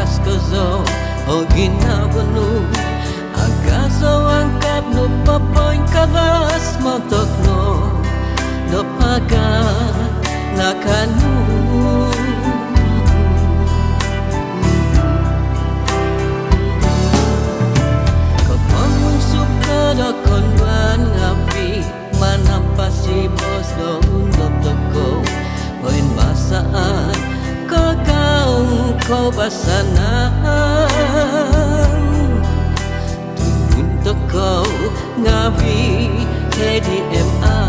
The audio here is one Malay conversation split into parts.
kas kozo oginabanu agazo angkat no papoin kavas motok no paga nakanu kapamun suka do konwan ngapi manampasi bos do undok toko poin basaan kau basanan untuk kau ngabi KDMA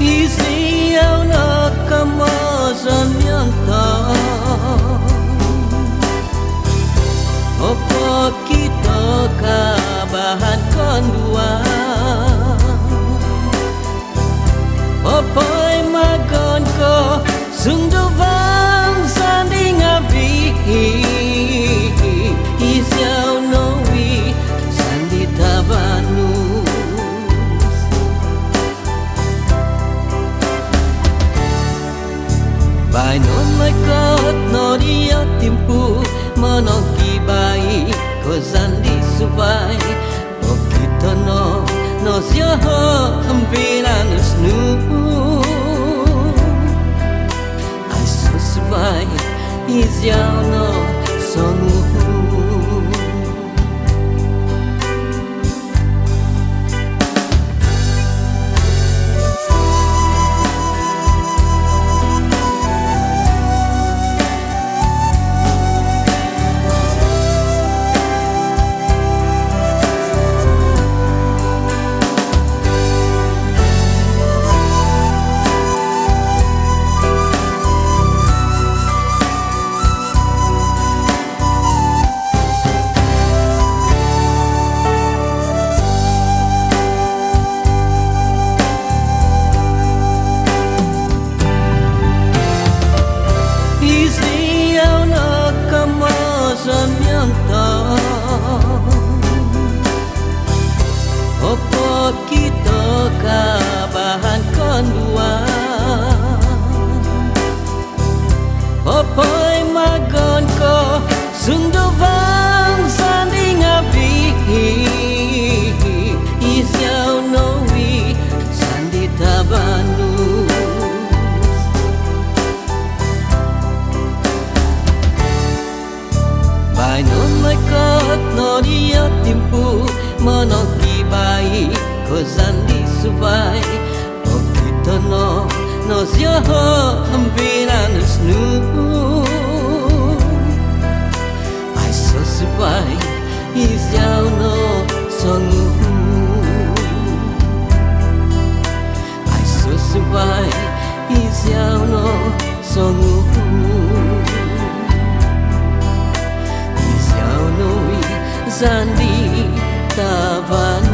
isi au nak kemasan yang tak apa kita kabahan kondua Opoy magon ko sunduvang sanding api Isiaw nowi sandi tabanus Bainon maikot no dia timpu Monoki bai ko sandi subai O kita no siaho hampiranus nu Ai so subai iziao no songu Opo kita kabahan kondua Opoy magon ko sunduvang sanding api Isiaw nowi sandi tabanus Bainon maikot no dia timpu Monoki bai ko sandi subai O kita no siaho hampiranus nu Ai so subai isiaw no songu Ai so subai isiaw no songu Isiaw no sandi tavan